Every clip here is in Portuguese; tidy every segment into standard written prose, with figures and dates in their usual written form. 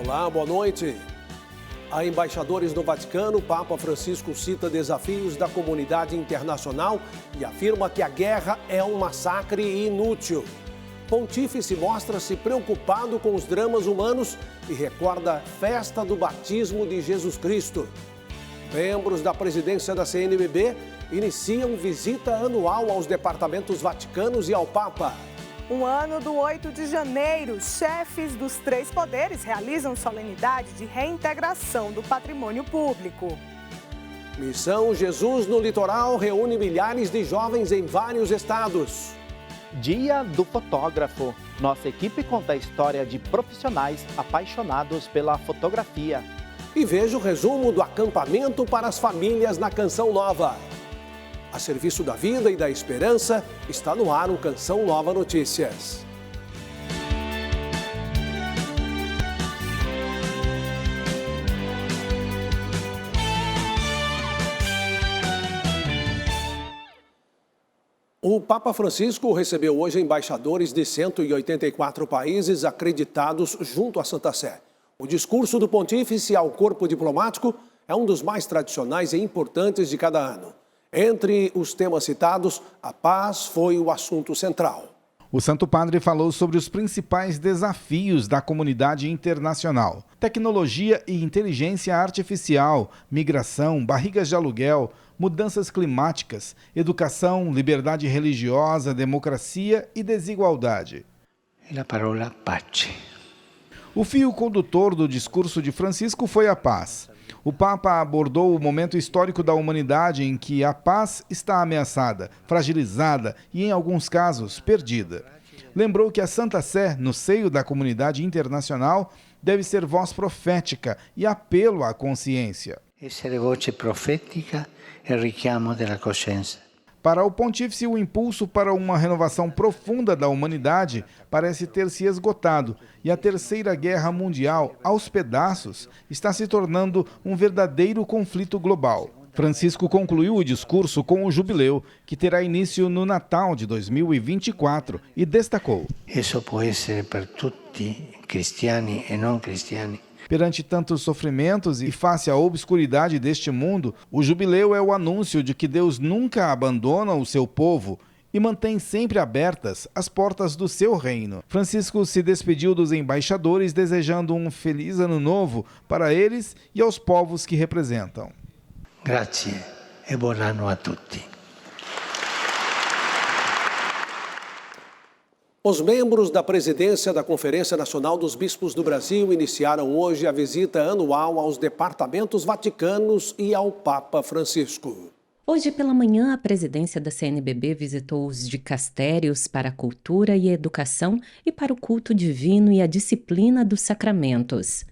Olá, boa noite. A embaixadores no Vaticano, o Papa Francisco cita desafios da comunidade internacional e afirma que a guerra é um massacre inútil. Pontífice mostra-se preocupado com os dramas humanos e recorda a festa do batismo de Jesus Cristo. Membros da presidência da CNBB iniciam visita anual aos departamentos vaticanos e ao Papa. Um ano do 8 de janeiro, chefes dos 3 poderes realizam solenidade de reintegração do patrimônio público. Missão Jesus no Litoral reúne milhares de jovens em vários estados. Dia do Fotógrafo. Nossa equipe conta a história de profissionais apaixonados pela fotografia. E veja o resumo do acampamento para as famílias na Canção Nova. A serviço da vida e da esperança, está no ar o Canção Nova Notícias. O Papa Francisco recebeu hoje embaixadores de 184 países acreditados junto à Santa Sé. O discurso do pontífice ao corpo diplomático é um dos mais tradicionais e importantes de cada ano. Entre os temas citados, a paz foi o assunto central. O Santo Padre falou sobre os principais desafios da comunidade internacional: tecnologia e inteligência artificial, migração, barrigas de aluguel, mudanças climáticas, educação, liberdade religiosa, democracia e desigualdade. E a palavra pace. O fio condutor do discurso de Francisco foi a paz. O Papa abordou o momento histórico da humanidade em que a paz está ameaçada, fragilizada e, em alguns casos, perdida. Lembrou que a Santa Sé, no seio da comunidade internacional, deve ser voz profética e apelo à consciência. Essere voce profética e richiamo della coscienza. Para o pontífice, o impulso para uma renovação profunda da humanidade parece ter se esgotado e a Terceira Guerra Mundial, aos pedaços, está se tornando um verdadeiro conflito global. Francisco concluiu o discurso com o jubileu, que terá início no Natal de 2024, e destacou: Isso pode ser para todos, cristiani e não cristiani. Perante tantos sofrimentos e face à obscuridade deste mundo, o jubileu é o anúncio de que Deus nunca abandona o seu povo e mantém sempre abertas as portas do seu reino. Francisco se despediu dos embaixadores, desejando um feliz ano novo para eles e aos povos que representam. Grazie e buon anno a tutti. Os membros da presidência da Conferência Nacional dos Bispos do Brasil iniciaram hoje a visita anual aos departamentos vaticanos e ao Papa Francisco. Hoje pela manhã, a presidência da CNBB visitou os dicastérios para a cultura e a educação e para o culto divino e a disciplina dos sacramentos.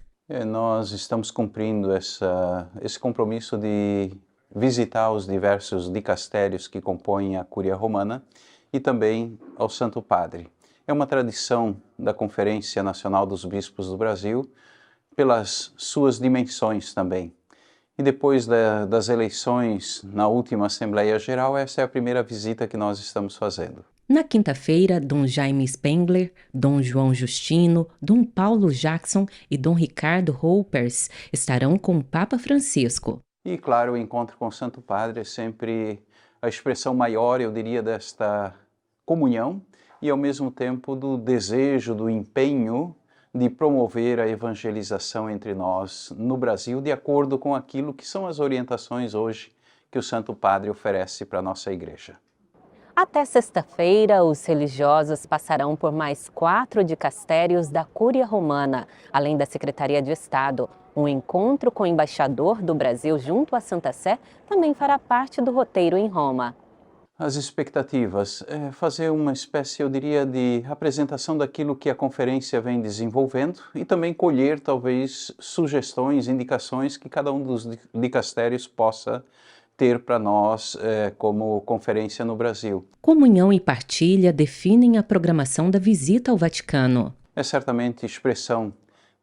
Nós estamos cumprindo esse compromisso de visitar os diversos dicastérios que compõem a Cúria Romana e também ao Santo Padre. É uma tradição da Conferência Nacional dos Bispos do Brasil, pelas suas dimensões também. E depois das eleições na última Assembleia Geral, essa é a primeira visita que nós estamos fazendo. Na quinta-feira, Dom Jaime Spengler, Dom João Justino, Dom Paulo Jackson e Dom Ricardo Hoppers estarão com o Papa Francisco. E, claro, o encontro com o Santo Padre é sempre a expressão maior, eu diria, desta comunhão e, ao mesmo tempo, do desejo, do empenho de promover a evangelização entre nós no Brasil, de acordo com aquilo que são as orientações hoje que o Santo Padre oferece para a nossa Igreja. Até sexta-feira, os religiosos passarão por mais 4 dicastérios da Cúria Romana, além da Secretaria de Estado. Um encontro com o embaixador do Brasil junto à Santa Sé também fará parte do roteiro em Roma. As expectativas é fazer uma espécie, eu diria, de apresentação daquilo que a conferência vem desenvolvendo e também colher, talvez, sugestões, indicações que cada um dos dicastérios possa ter para nós como conferência no Brasil. Comunhão e partilha definem a programação da visita ao Vaticano. É certamente expressão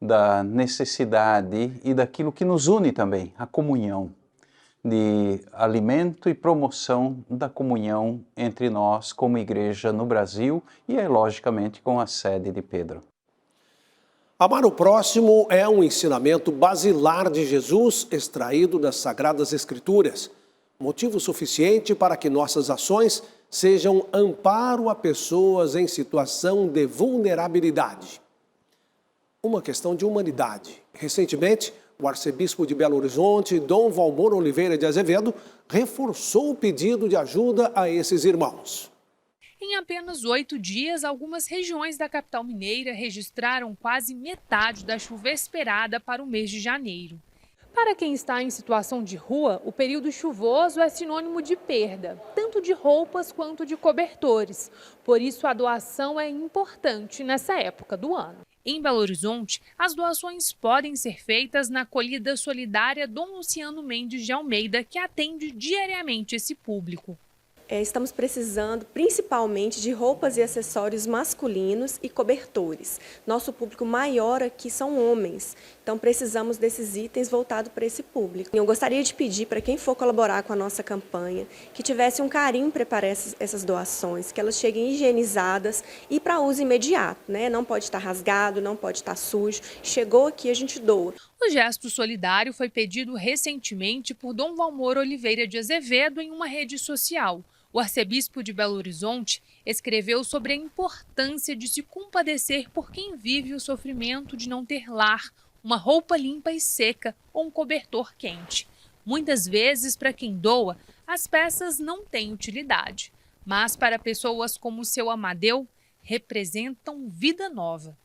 da necessidade e daquilo que nos une também, a comunhão, de alimento e promoção da comunhão entre nós como igreja no Brasil e, logicamente, com a sede de Pedro. Amar o próximo é um ensinamento basilar de Jesus extraído das Sagradas Escrituras. Motivo suficiente para que nossas ações sejam amparo a pessoas em situação de vulnerabilidade. Uma questão de humanidade. Recentemente, o arcebispo de Belo Horizonte, Dom Valmor Oliveira de Azevedo, reforçou o pedido de ajuda a esses irmãos. Em apenas 8 dias, algumas regiões da capital mineira registraram quase metade da chuva esperada para o mês de janeiro. Para quem está em situação de rua, o período chuvoso é sinônimo de perda, tanto de roupas quanto de cobertores. Por isso, a doação é importante nessa época do ano. Em Belo Horizonte, as doações podem ser feitas na acolhida solidária Dom Luciano Mendes de Almeida, que atende diariamente esse público. Estamos precisando principalmente de roupas e acessórios masculinos e cobertores. Nosso público maior aqui são homens, então precisamos desses itens voltados para esse público. Eu gostaria de pedir para quem for colaborar com a nossa campanha que tivesse um carinho em preparar essas doações, que elas cheguem higienizadas e para uso imediato, né? Não pode estar rasgado, não pode estar sujo. Chegou aqui, a gente doa. O gesto solidário foi pedido recentemente por Dom Valmor Oliveira de Azevedo em uma rede social. O arcebispo de Belo Horizonte escreveu sobre a importância de se compadecer por quem vive o sofrimento de não ter lar, uma roupa limpa e seca ou um cobertor quente. Muitas vezes, para quem doa, as peças não têm utilidade, mas para pessoas como o seu Amadeu, representam vida nova.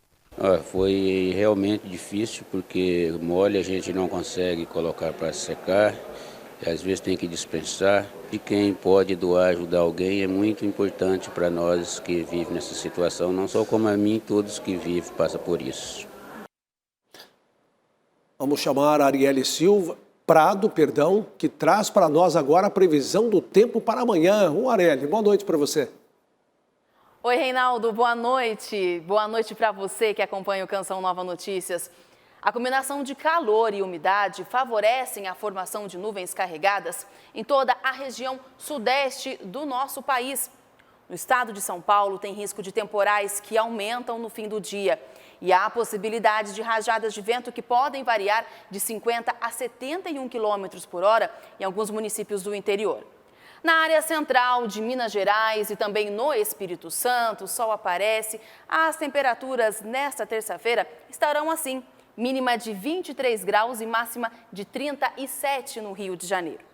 Foi realmente difícil porque mole a gente não consegue colocar para secar. E às vezes tem que dispensar. E quem pode doar, ajudar alguém é muito importante para nós que vivem nessa situação, não só como a mim, todos que vivem passam por isso. Vamos chamar a Arielle Prado, que traz para nós agora a previsão do tempo para amanhã. Arielle, boa noite para você. Oi, Reinaldo, boa noite. Boa noite para você que acompanha o Canção Nova Notícias. A combinação de calor e umidade favorecem a formação de nuvens carregadas em toda a região sudeste do nosso país. No estado de São Paulo, tem risco de temporais que aumentam no fim do dia. E há possibilidade de rajadas de vento que podem variar de 50 a 71 km por hora em alguns municípios do interior. Na área central de Minas Gerais e também no Espírito Santo, o sol aparece. As temperaturas nesta terça-feira estarão assim. Mínima de 23 graus e máxima de 37 no Rio de Janeiro.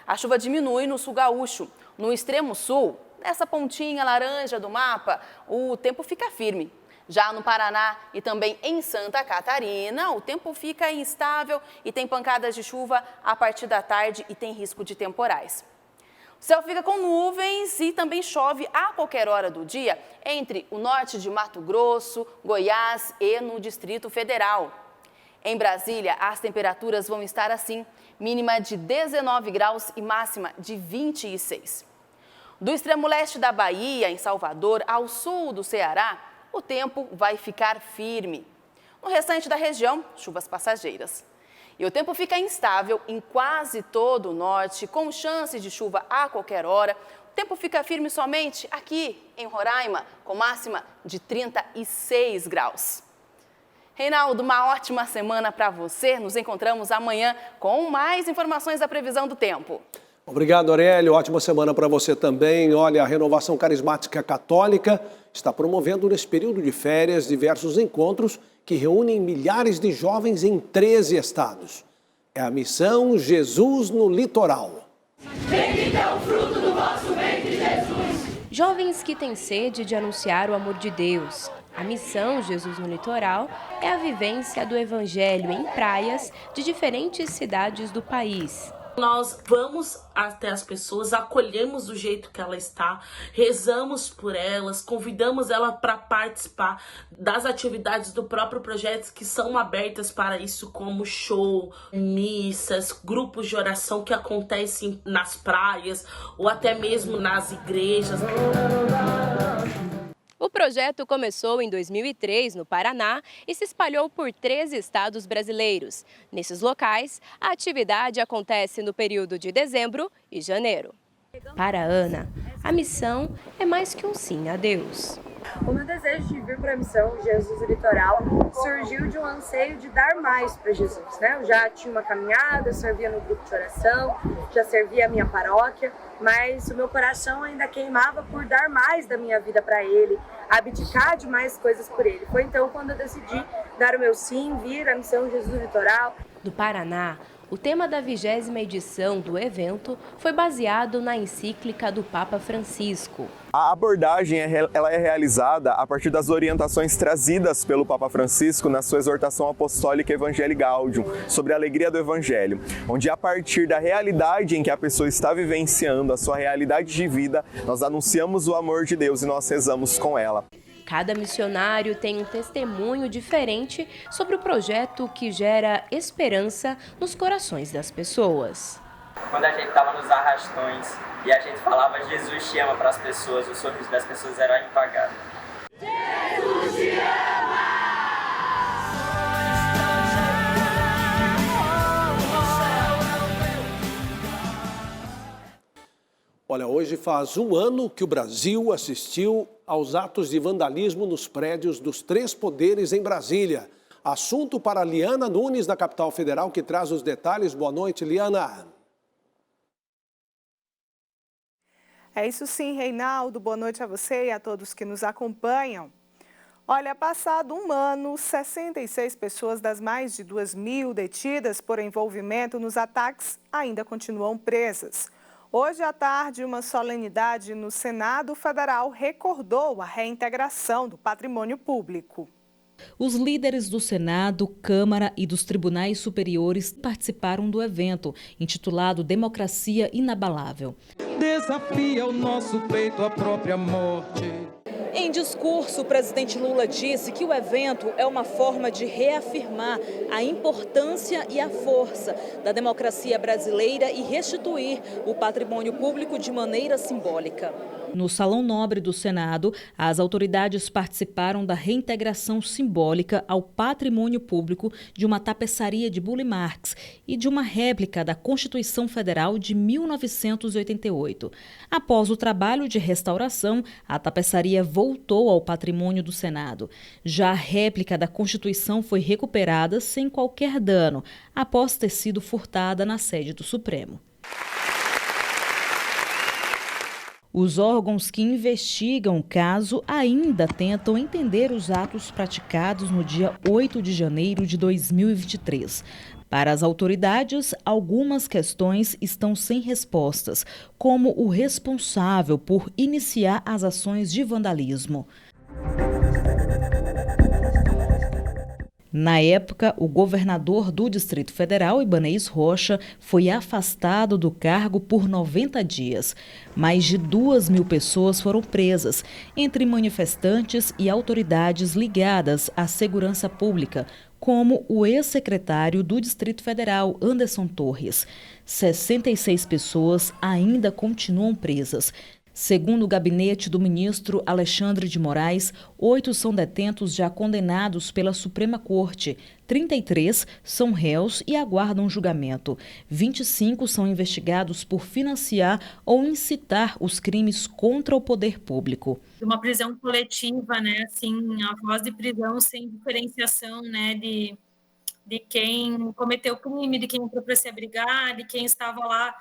A chuva diminui no sul gaúcho. No extremo sul, nessa pontinha laranja do mapa, o tempo fica firme. Já no Paraná e também em Santa Catarina, o tempo fica instável e tem pancadas de chuva a partir da tarde e tem risco de temporais. O céu fica com nuvens e também chove a qualquer hora do dia entre o norte de Mato Grosso, Goiás e no Distrito Federal. Em Brasília, as temperaturas vão estar assim, mínima de 19 graus e máxima de 26. Do extremo leste da Bahia, em Salvador, ao sul do Ceará, o tempo vai ficar firme. No restante da região, chuvas passageiras. E o tempo fica instável em quase todo o norte, com chances de chuva a qualquer hora. O tempo fica firme somente aqui em Roraima, com máxima de 36 graus. Reinaldo, uma ótima semana para você. Nos encontramos amanhã com mais informações da previsão do tempo. Obrigado, Arielle. Ótima semana para você também. Olha, a Renovação Carismática Católica está promovendo nesse período de férias diversos encontros que reúnem milhares de jovens em 13 estados. É a missão Jesus no Litoral. Bendito o fruto do vosso ventre, Jesus. Jovens que têm sede de anunciar o amor de Deus. A missão Jesus no Litoral é a vivência do Evangelho em praias de diferentes cidades do país. Nós vamos até as pessoas, acolhemos do jeito que ela está, rezamos por elas, convidamos ela para participar das atividades do próprio projeto que são abertas para isso, como show, missas, grupos de oração que acontecem nas praias ou até mesmo nas igrejas. O projeto começou em 2003 no Paraná e se espalhou por 13 estados brasileiros. Nesses locais, a atividade acontece no período de dezembro e janeiro. Para Ana, a missão é mais que um sim a Deus. O meu desejo de vir para a missão Jesus Litoral surgiu de um anseio de dar mais para Jesus, né? Eu já tinha uma caminhada, eu servia no grupo de oração, já servia a minha paróquia, mas o meu coração ainda queimava por dar mais da minha vida para Ele, abdicar de mais coisas por Ele. Foi então quando eu decidi dar o meu sim, vir à missão Jesus Litoral. Do Paraná, o tema da 20ª edição do evento foi baseado na encíclica do Papa Francisco. A abordagem ela é realizada a partir das orientações trazidas pelo Papa Francisco na sua exortação apostólica Evangelii Gaudium, sobre a alegria do Evangelho, onde a partir da realidade em que a pessoa está vivenciando, a sua realidade de vida, nós anunciamos o amor de Deus e nós rezamos com ela. Cada missionário tem um testemunho diferente sobre o projeto que gera esperança nos corações das pessoas. Quando a gente estava nos arrastões e a gente falava Jesus te ama para as pessoas, o sorriso das pessoas era impagável. Jesus te ama! Olha, hoje faz um ano que o Brasil assistiu aos atos de vandalismo nos prédios dos 3 poderes em Brasília. Assunto para Liana Nunes, da capital federal, que traz os detalhes. Boa noite, Liana. É isso sim, Reinaldo. Boa noite a você e a todos que nos acompanham. Olha, passado um ano, 66 pessoas das mais de 2.000 detidas por envolvimento nos ataques ainda continuam presas. Hoje à tarde, uma solenidade no Senado Federal recordou a reintegração do patrimônio público. Os líderes do Senado, Câmara e dos tribunais superiores participaram do evento, intitulado Democracia Inabalável. Desafia o nosso peito à própria morte. Em discurso, o presidente Lula disse que o evento é uma forma de reafirmar a importância e a força da democracia brasileira e restituir o patrimônio público de maneira simbólica. No Salão Nobre do Senado, as autoridades participaram da reintegração simbólica ao patrimônio público de uma tapeçaria de Burle Marx e de uma réplica da Constituição Federal de 1988. Após o trabalho de restauração, a tapeçaria voltou ao patrimônio do Senado. Já a réplica da Constituição foi recuperada sem qualquer dano, após ter sido furtada na sede do Supremo. Os órgãos que investigam o caso ainda tentam entender os atos praticados no dia 8 de janeiro de 2023. Para as autoridades, algumas questões estão sem respostas, como o responsável por iniciar as ações de vandalismo. Na época, o governador do Distrito Federal, Ibanez Rocha, foi afastado do cargo por 90 dias. Mais de 2.000 pessoas foram presas, entre manifestantes e autoridades ligadas à segurança pública, como o ex-secretário do Distrito Federal, Anderson Torres. 66 pessoas ainda continuam presas. Segundo o gabinete do ministro Alexandre de Moraes, 8 são detentos já condenados pela Suprema Corte, 33 são réus e aguardam julgamento, 25 são investigados por financiar ou incitar os crimes contra o poder público. Uma prisão coletiva, né, assim, a voz de prisão sem diferenciação, né, de quem cometeu o crime, de quem entrou para se abrigar, de quem estava lá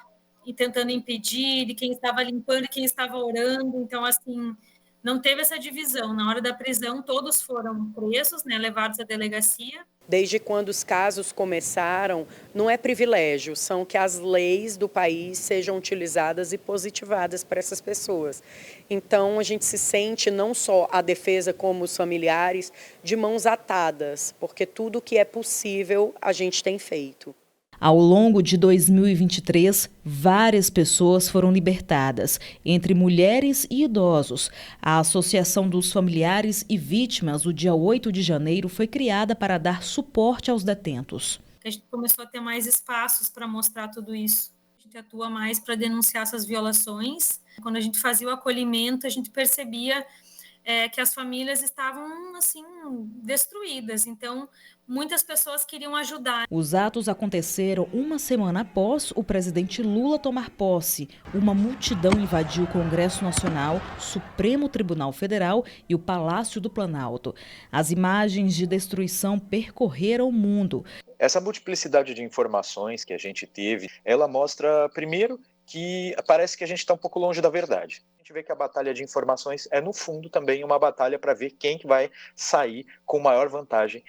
e tentando impedir, de quem estava limpando e quem estava orando. Então, assim, não teve essa divisão. Na hora da prisão, todos foram presos, né, levados à delegacia. Desde quando os casos começaram, não é privilégio, são que as leis do país sejam utilizadas e positivadas para essas pessoas. Então, a gente se sente, não só a defesa como os familiares, de mãos atadas, porque tudo que é possível a gente tem feito. Ao longo de 2023, várias pessoas foram libertadas, entre mulheres e idosos. A Associação dos Familiares e Vítimas do dia 8 de janeiro foi criada para dar suporte aos detentos. A gente começou a ter mais espaços para mostrar tudo isso. A gente atua mais para denunciar essas violações. Quando a gente fazia o acolhimento, a gente percebia que as famílias estavam assim destruídas. Então, muitas pessoas queriam ajudar. Os atos aconteceram uma semana após o presidente Lula tomar posse. Uma multidão invadiu o Congresso Nacional, Supremo Tribunal Federal e o Palácio do Planalto. As imagens de destruição percorreram o mundo. Essa multiplicidade de informações que a gente teve, ela mostra, primeiro, que parece que a gente está um pouco longe da verdade. A gente vê que a batalha de informações é, no fundo, também uma batalha para ver quem que vai sair com maior vantagem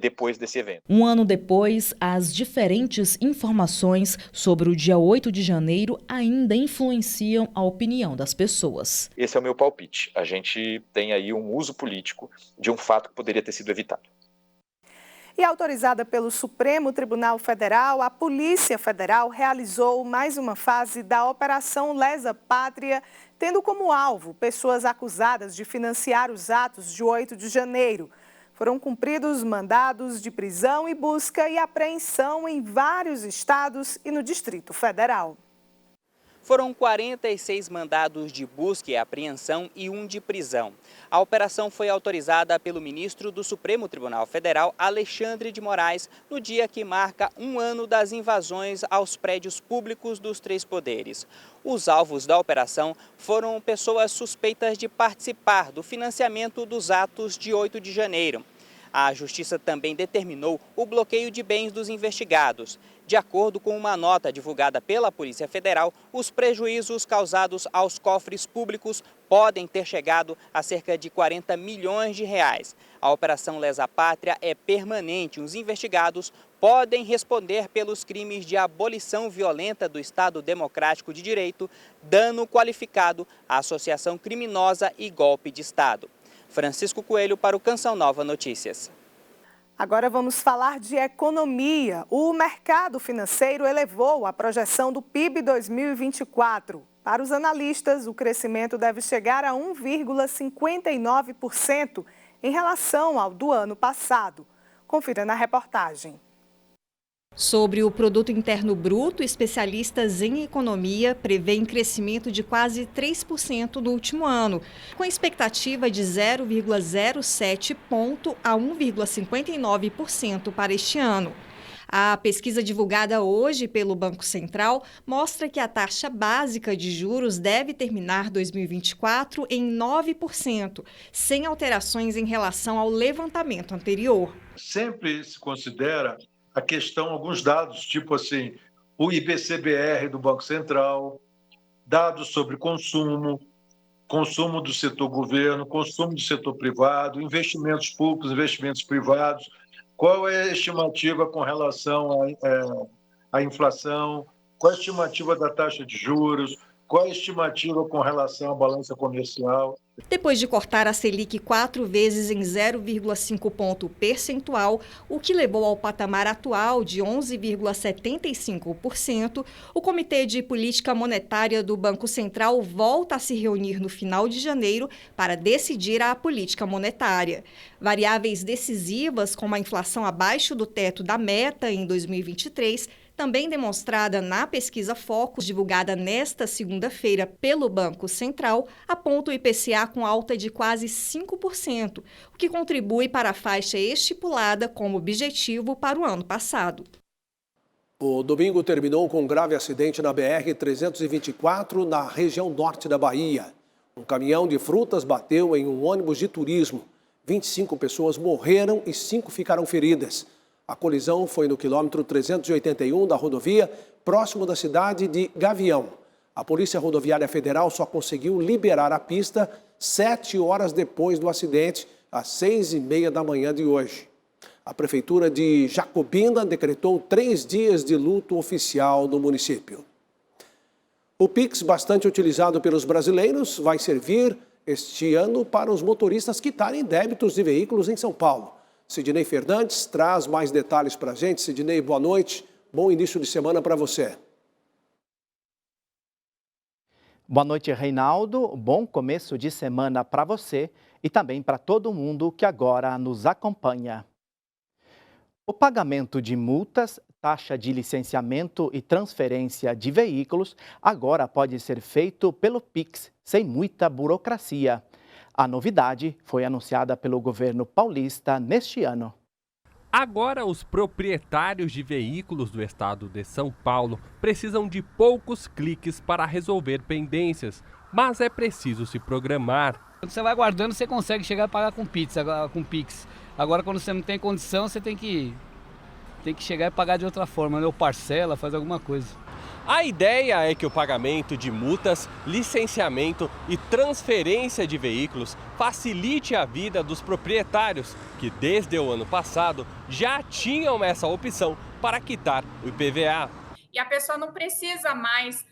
depois desse evento. Um ano depois, as diferentes informações sobre o dia 8 de janeiro ainda influenciam a opinião das pessoas. Esse é o meu palpite. A gente tem aí um uso político de um fato que poderia ter sido evitado. E autorizada pelo Supremo Tribunal Federal, a Polícia Federal realizou mais uma fase da Operação Lesa Pátria, tendo como alvo pessoas acusadas de financiar os atos de 8 de janeiro. Foram cumpridos mandados de prisão e busca e apreensão em vários estados e no Distrito Federal. Foram 46 mandados de busca e apreensão e 1 de prisão. A operação foi autorizada pelo ministro do Supremo Tribunal Federal, Alexandre de Moraes, no dia que marca 1 ano das invasões aos prédios públicos dos 3 poderes. Os alvos da operação foram pessoas suspeitas de participar do financiamento dos atos de 8 de janeiro. A Justiça também determinou o bloqueio de bens dos investigados. De acordo com uma nota divulgada pela Polícia Federal, os prejuízos causados aos cofres públicos podem ter chegado a cerca de 40 milhões de reais. A Operação Lesa Pátria é permanente. Os investigados podem responder pelos crimes de abolição violenta do Estado Democrático de Direito, dano qualificado, associação criminosa e golpe de Estado. Francisco Coelho para o Canção Nova Notícias. Agora vamos falar de economia. O mercado financeiro elevou a projeção do PIB 2024. Para os analistas, o crescimento deve chegar a 1,59% em relação ao do ano passado. Confira na reportagem. Sobre o Produto Interno Bruto, especialistas em economia prevêem crescimento de quase 3% no último ano, com expectativa de 0,07 ponto a 1,59% para este ano. A pesquisa divulgada hoje pelo Banco Central mostra que a taxa básica de juros deve terminar 2024 em 9%, sem alterações em relação ao levantamento anterior. Sempre se considera a questão, alguns dados, tipo assim, o IPCBR do Banco Central, dados sobre consumo do setor governo, consumo do setor privado, investimentos públicos, investimentos privados, qual é a estimativa com relação à inflação, qual é a estimativa da taxa de juros, qual é a estimativa com relação à balança comercial. Depois de cortar a Selic 4 vezes em 0,5 ponto percentual, o que levou ao patamar atual de 11,75%, o Comitê de Política Monetária do Banco Central volta a se reunir no final de janeiro para decidir a política monetária. Variáveis decisivas, como a inflação abaixo do teto da meta em 2023, também demonstrada na pesquisa Focus, divulgada nesta segunda-feira pelo Banco Central, aponta o IPCA com alta de quase 5%, o que contribui para a faixa estipulada como objetivo para o ano passado. O domingo terminou com um grave acidente na BR-324, na região norte da Bahia. Um caminhão de frutas bateu em um ônibus de turismo. 25 pessoas morreram e 5 ficaram feridas. A colisão foi no quilômetro 381 da rodovia, próximo da cidade de Gavião. A Polícia Rodoviária Federal só conseguiu liberar a pista 7 horas depois do acidente, às 6h30 da manhã de hoje. A Prefeitura de Jacobina decretou 3 dias de luto oficial no município. O Pix, bastante utilizado pelos brasileiros, vai servir este ano para os motoristas quitarem débitos de veículos em São Paulo. Sidney Fernandes traz mais detalhes para a gente. Sidney, boa noite. Bom início de semana para você. Boa noite, Reinaldo. Bom começo de semana para você e também para todo mundo que agora nos acompanha. O pagamento de multas, taxa de licenciamento e transferência de veículos agora pode ser feito pelo Pix, sem muita burocracia. A novidade foi anunciada pelo governo paulista neste ano. Agora, os proprietários de veículos do estado de São Paulo precisam de poucos cliques para resolver pendências, mas é preciso se programar. Quando você vai guardando, você consegue chegar a pagar com Pix. Agora, quando você não tem condição, você tem que chegar e pagar de outra forma, né? Ou parcela, faz alguma coisa. A ideia é que o pagamento de multas, licenciamento e transferência de veículos facilite a vida dos proprietários, que desde o ano passado já tinham essa opção para quitar o IPVA. E a pessoa não precisa mais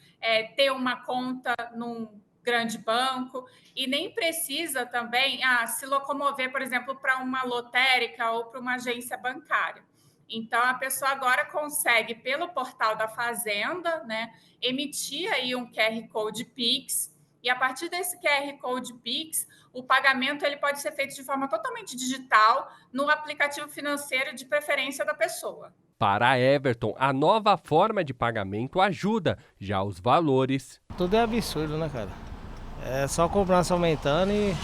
ter uma conta num grande banco e nem precisa também se locomover, por exemplo, para uma lotérica ou para uma agência bancária. Então, a pessoa agora consegue, pelo portal da Fazenda, né, emitir aí um QR Code Pix, e a partir desse QR Code Pix, o pagamento ele pode ser feito de forma totalmente digital no aplicativo financeiro de preferência da pessoa. Para Everton, a nova forma de pagamento ajuda, já os valores. Tudo é absurdo, né, cara? É só cobrança aumentando e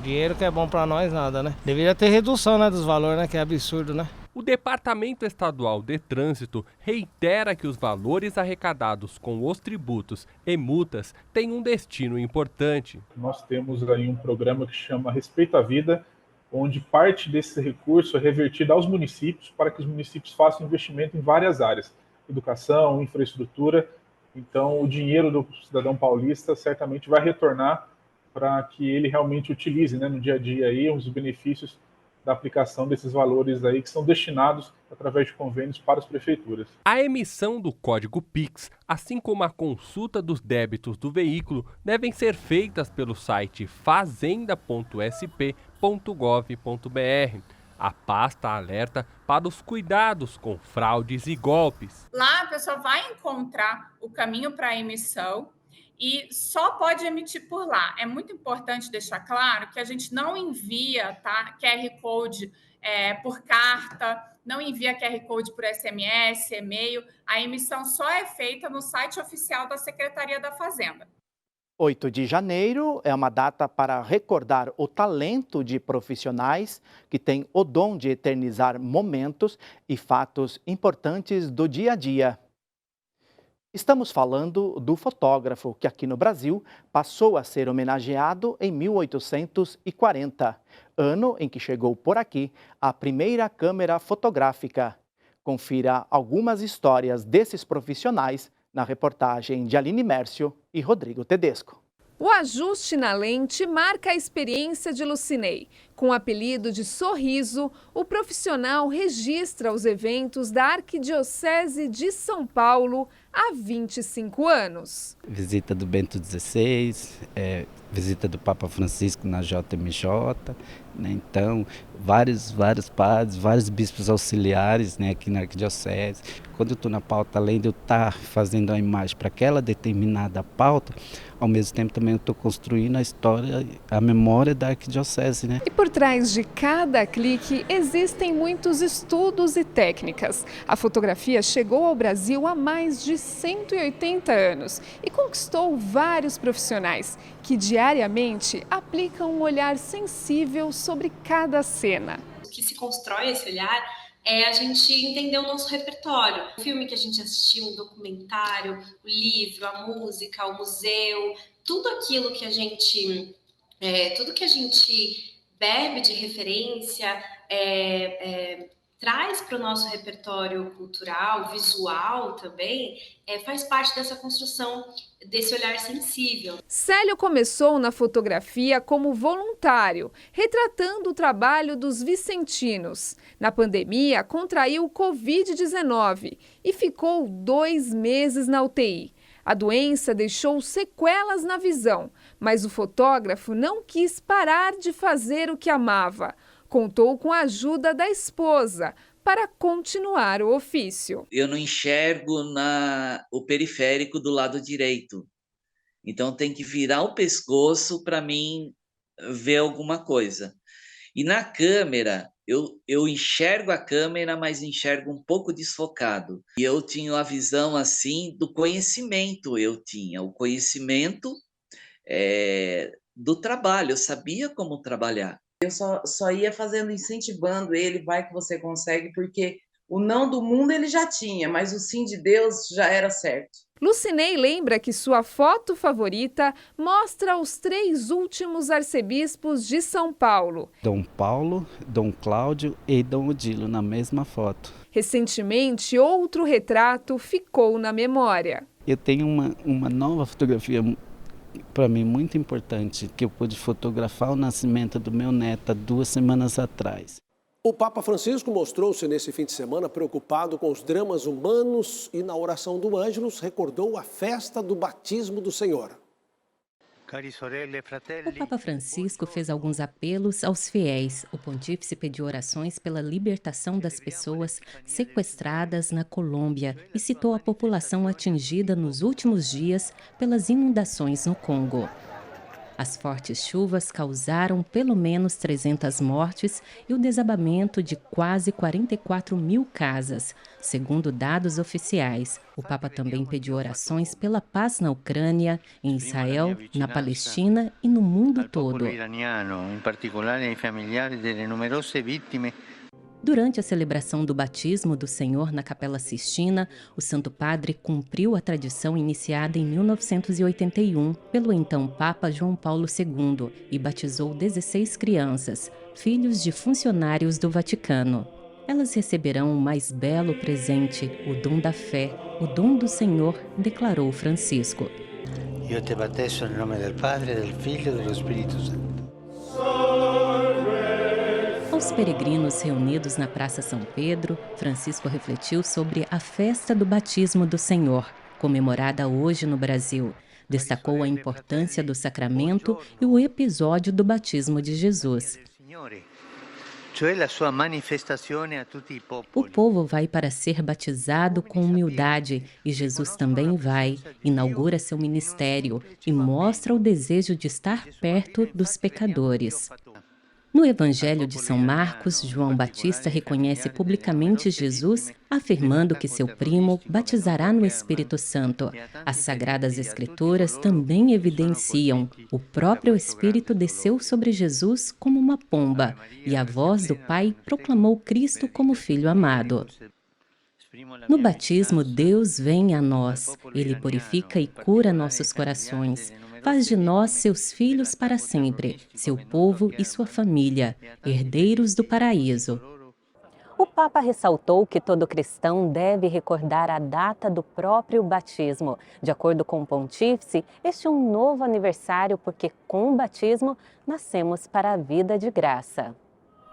dinheiro que é bom para nós, nada, né? Deveria ter redução, né, dos valores, né, que é absurdo, né? O Departamento Estadual de Trânsito reitera que os valores arrecadados com os tributos e multas têm um destino importante. Nós temos aí um programa que chama Respeito à Vida, onde parte desse recurso é revertido aos municípios para que os municípios façam investimento em várias áreas, educação, infraestrutura. Então, o dinheiro do cidadão paulista certamente vai retornar para que ele realmente utilize, né, no dia a dia aí, os benefícios da aplicação desses valores aí que são destinados através de convênios para as prefeituras. A emissão do código Pix, assim como a consulta dos débitos do veículo, devem ser feitas pelo site fazenda.sp.gov.br. A pasta alerta para os cuidados com fraudes e golpes. Lá a pessoa vai encontrar o caminho para a emissão e só pode emitir por lá. É muito importante deixar claro que a gente não envia, QR Code por carta, não envia QR Code por SMS, e-mail. A emissão só é feita no site oficial da Secretaria da Fazenda. 8 de janeiro é uma data para recordar o talento de profissionais que têm o dom de eternizar momentos e fatos importantes do dia a dia. Estamos falando do fotógrafo que aqui no Brasil passou a ser homenageado em 1840, ano em que chegou por aqui a primeira câmera fotográfica. Confira algumas histórias desses profissionais na reportagem de Aline Mércio e Rodrigo Tedesco. O ajuste na lente marca a experiência de Lucinei. Com o apelido de Sorriso, o profissional registra os eventos da Arquidiocese de São Paulo há 25 anos. Visita do Bento XVI, visita do Papa Francisco na JMJ, né? Então, vários padres, vários bispos auxiliares, né, aqui na Arquidiocese. Quando eu estou na pauta, além de eu estar fazendo a imagem para aquela determinada pauta, ao mesmo tempo também eu estou construindo a história, a memória da Arquidiocese, né? E por trás de cada clique existem muitos estudos e técnicas. A fotografia chegou ao Brasil há mais de 180 anos e conquistou vários profissionais que diariamente aplicam um olhar sensível sobre cada cena. O que se constrói esse olhar é a gente entender o nosso repertório. O filme que a gente assistiu, um documentário, o livro, a música, o museu, tudo aquilo que a gente, bebe de referência, traz para o nosso repertório cultural, visual também, faz parte dessa construção desse olhar sensível. Célio começou na fotografia como voluntário, retratando o trabalho dos vicentinos. Na pandemia, contraiu o Covid-19 e ficou 2 meses na UTI. A doença deixou sequelas na visão, mas o fotógrafo não quis parar de fazer o que amava. Contou com a ajuda da esposa para continuar o ofício. Eu não enxergo o periférico do lado direito, então tem que virar o pescoço para mim ver alguma coisa. E na câmera, eu enxergo a câmera, mas enxergo um pouco desfocado. E eu tinha a visão assim do conhecimento, eu tinha o conhecimento do trabalho, eu sabia como trabalhar. Eu só ia fazendo, incentivando ele, vai que você consegue, porque o não do mundo ele já tinha, mas o sim de Deus já era certo. Lucinei lembra que sua foto favorita mostra os 3 últimos arcebispos de São Paulo. Dom Paulo, Dom Cláudio e Dom Odilo na mesma foto. Recentemente, outro retrato ficou na memória. Eu tenho uma nova fotografia para mim muito importante, que eu pude fotografar o nascimento do meu neto há 2 semanas atrás. O Papa Francisco mostrou-se nesse fim de semana preocupado com os dramas humanos e na oração do Ângelus recordou a festa do batismo do Senhor. O Papa Francisco fez alguns apelos aos fiéis. O pontífice pediu orações pela libertação das pessoas sequestradas na Colômbia e citou a população atingida nos últimos dias pelas inundações no Congo. As fortes chuvas causaram pelo menos 300 mortes e o desabamento de quase 44 mil casas, segundo dados oficiais. O Papa também pediu orações pela paz na Ucrânia, em Israel, na Palestina e no mundo todo. Durante a celebração do batismo do Senhor na Capela Sistina, o Santo Padre cumpriu a tradição iniciada em 1981 pelo então Papa João Paulo II e batizou 16 crianças, filhos de funcionários do Vaticano. Elas receberão o mais belo presente, o dom da fé, o dom do Senhor, declarou Francisco. Eu te batezo em nome do Padre, do Filho e do Espírito Santo. Aos peregrinos reunidos na Praça São Pedro, Francisco refletiu sobre a festa do batismo do Senhor, comemorada hoje no Brasil. Destacou a importância do sacramento e o episódio do batismo de Jesus. O povo vai para ser batizado com humildade e Jesus também vai, inaugura seu ministério e mostra o desejo de estar perto dos pecadores. No Evangelho de São Marcos, João Batista reconhece publicamente Jesus, afirmando que seu primo batizará no Espírito Santo. As Sagradas Escrituras também evidenciam: o próprio Espírito desceu sobre Jesus como uma pomba, e a voz do Pai proclamou Cristo como Filho amado. No batismo, Deus vem a nós. Ele purifica e cura nossos corações. Faz de nós seus filhos para sempre, seu povo e sua família, herdeiros do paraíso. O Papa ressaltou que todo cristão deve recordar a data do próprio batismo. De acordo com o pontífice, este é um novo aniversário porque com o batismo nascemos para a vida de graça.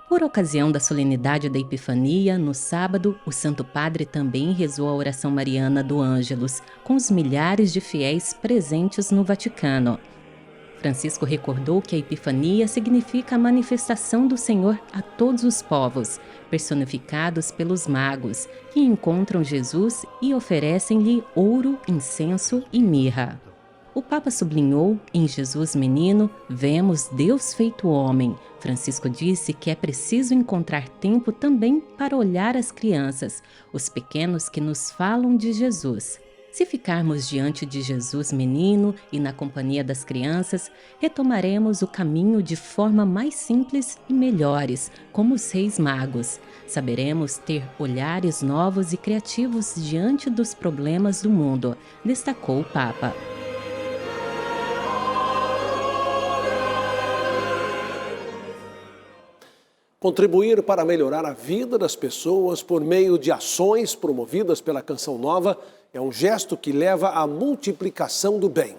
Por ocasião da solenidade da Epifania, no sábado, o Santo Padre também rezou a oração mariana do Ângelus, com os milhares de fiéis presentes no Vaticano. Francisco recordou que a Epifania significa a manifestação do Senhor a todos os povos, personificados pelos magos, que encontram Jesus e oferecem-lhe ouro, incenso e mirra. O Papa sublinhou: em Jesus menino, vemos Deus feito homem. Francisco disse que é preciso encontrar tempo também para olhar as crianças, os pequenos que nos falam de Jesus. Se ficarmos diante de Jesus menino e na companhia das crianças, retomaremos o caminho de forma mais simples e melhores, como os reis magos. Saberemos ter olhares novos e criativos diante dos problemas do mundo, destacou o Papa. Contribuir para melhorar a vida das pessoas por meio de ações promovidas pela Canção Nova é um gesto que leva à multiplicação do bem.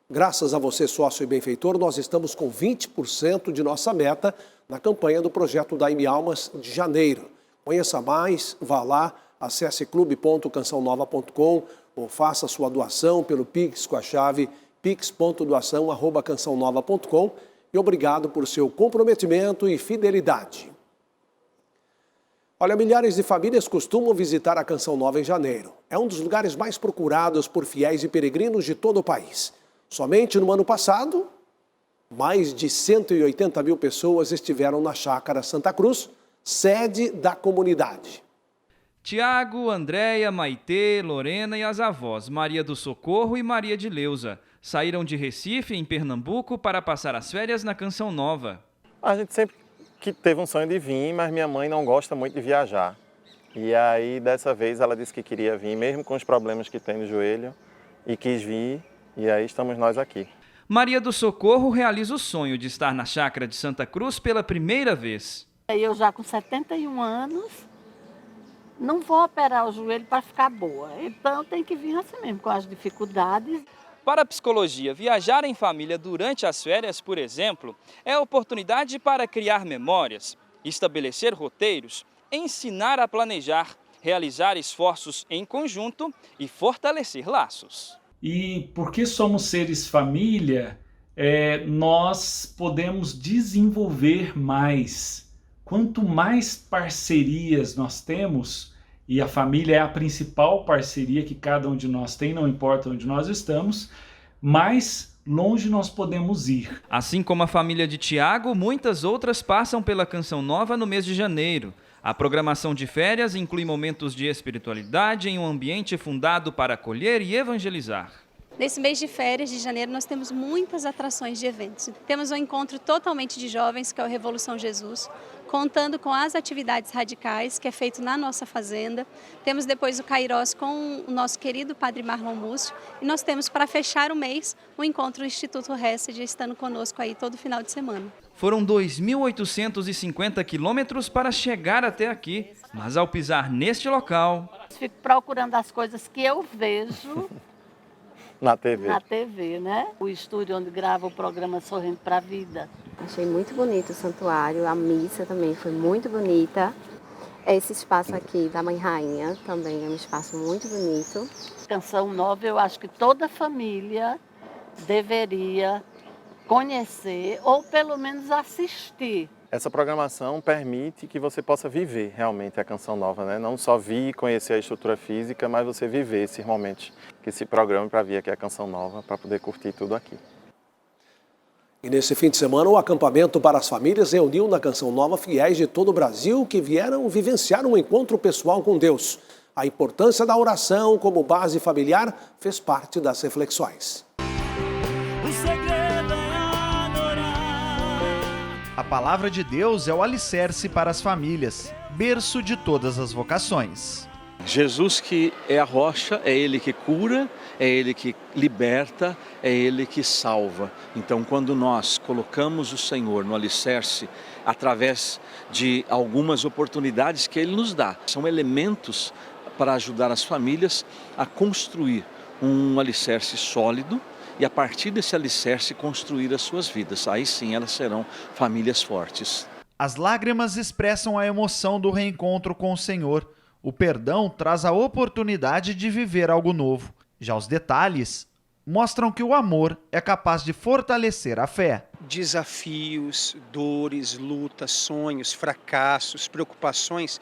Graças a você, sócio e benfeitor, nós estamos com 20% de nossa meta na campanha do projeto Dai-me Almas de janeiro. Conheça mais, vá lá, acesse clube.cançãonova.com ou faça sua doação pelo Pix com a chave pix.doação@cançãonova.com. E obrigado por seu comprometimento e fidelidade. Olha, milhares de famílias costumam visitar a Canção Nova em janeiro. É um dos lugares mais procurados por fiéis e peregrinos de todo o país. Somente no ano passado, mais de 180 mil pessoas estiveram na Chácara Santa Cruz, sede da comunidade. Tiago, Andréia, Maitê, Lorena e as avós, Maria do Socorro e Maria de Leusa. saíram de Recife, em Pernambuco, para passar as férias na Canção Nova. A gente sempre teve um sonho de vir, mas minha mãe não gosta muito de viajar. E aí, dessa vez, ela disse que queria vir, mesmo com os problemas que tem no joelho, e quis vir, e aí estamos nós aqui. Maria do Socorro realiza o sonho de estar na Chácara de Santa Cruz pela primeira vez. Eu já com 71 anos, não vou operar o joelho para ficar boa. Então tem que vir assim mesmo, com as dificuldades. Para a psicologia, viajar em família durante as férias, por exemplo, é oportunidade para criar memórias, estabelecer roteiros, ensinar a planejar, realizar esforços em conjunto e fortalecer laços. E porque somos seres família, nós podemos desenvolver mais. Quanto mais parcerias nós temos, e a família é a principal parceria que cada um de nós tem, não importa onde nós estamos, mais longe nós podemos ir. Assim como a família de Tiago, muitas outras passam pela Canção Nova no mês de janeiro. A programação de férias inclui momentos de espiritualidade em um ambiente fundado para acolher e evangelizar. Nesse mês de férias de janeiro nós temos muitas atrações de eventos. Temos um encontro totalmente de jovens, que é o Revolução Jesus, contando com as atividades radicais, que é feito na nossa fazenda. Temos depois o Kairos com o nosso querido Padre Marlon Múcio. E nós temos, para fechar o mês, o encontro do Instituto Hesed, estando conosco aí todo final de semana. Foram 2.850 quilômetros para chegar até aqui, mas ao pisar neste local... Fico procurando as coisas que eu vejo... Na TV. Na TV, né? O estúdio onde grava o programa Sorrindo para a Vida. Achei muito bonito o santuário, a missa também foi muito bonita. Esse espaço aqui da Mãe Rainha também é um espaço muito bonito. Canção Nova, eu acho que toda família deveria conhecer ou pelo menos assistir. Essa programação permite que você possa viver realmente a Canção Nova, né? Não só vir e conhecer a estrutura física, mas você viver esses momentos que se programam para vir aqui a Canção Nova, para poder curtir tudo aqui. E nesse fim de semana, o acampamento para as famílias reuniu na Canção Nova fiéis de todo o Brasil que vieram vivenciar um encontro pessoal com Deus. A importância da oração como base familiar fez parte das reflexões. A palavra de Deus é o alicerce para as famílias, berço de todas as vocações. Jesus que é a rocha, é Ele que cura, é Ele que liberta, é Ele que salva. Então, quando nós colocamos o Senhor no alicerce, através de algumas oportunidades que Ele nos dá, são elementos para ajudar as famílias a construir um alicerce sólido, e a partir desse alicerce construir as suas vidas. Aí sim elas serão famílias fortes. As lágrimas expressam a emoção do reencontro com o Senhor. O perdão traz a oportunidade de viver algo novo. Já os detalhes mostram que o amor é capaz de fortalecer a fé. Desafios, dores, lutas, sonhos, fracassos, preocupações,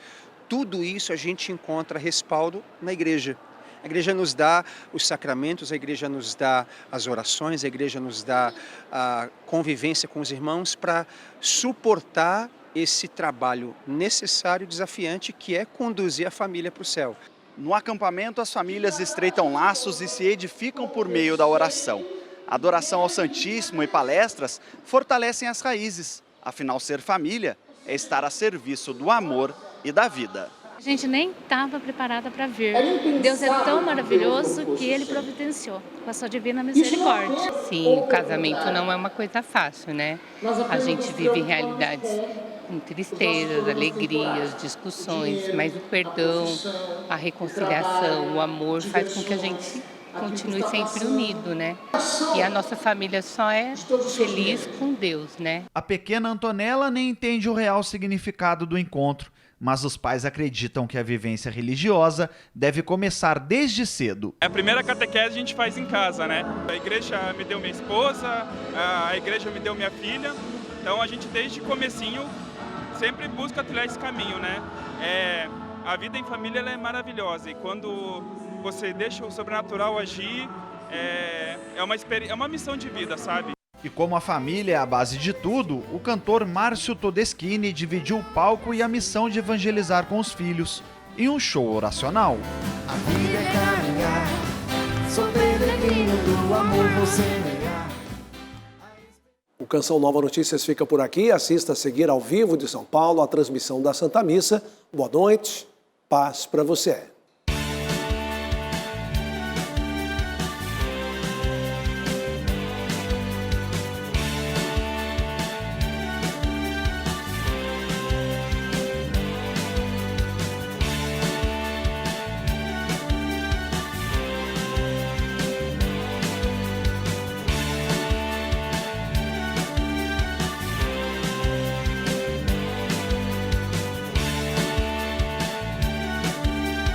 tudo isso a gente encontra respaldo na igreja. A igreja nos dá os sacramentos, a igreja nos dá as orações, a igreja nos dá a convivência com os irmãos para suportar esse trabalho necessário e desafiante que é conduzir a família para o céu. No acampamento, as famílias estreitam laços e se edificam por meio da oração. A adoração ao Santíssimo e palestras fortalecem as raízes. Afinal, ser família é estar a serviço do amor e da vida. A gente nem estava preparada para vir. Deus é tão maravilhoso que Ele providenciou com a sua divina misericórdia. Sim, o casamento não é uma coisa fácil, né? A gente vive realidades com tristezas, alegrias, discussões, mas o perdão, a reconciliação, o amor faz com que a gente continue sempre unido, né? E a nossa família só é feliz com Deus, né? A pequena Antonella nem entende o real significado do encontro, mas os pais acreditam que a vivência religiosa deve começar desde cedo. A primeira catequese a gente faz em casa, né? A igreja me deu minha esposa, a igreja me deu minha filha, então a gente desde o comecinho sempre busca trilhar esse caminho, né? A vida em família ela é maravilhosa e quando você deixa o sobrenatural agir, é uma missão de vida, sabe? E como a família é a base de tudo, o cantor Márcio Todeschini dividiu o palco e a missão de evangelizar com os filhos em um show oracional. A vida é caminhar, sou peregrino. caminho do amor vou semear. O Canção Nova Notícias fica por aqui. Assista a seguir ao vivo de São Paulo a transmissão da Santa Missa. Boa noite, paz para você.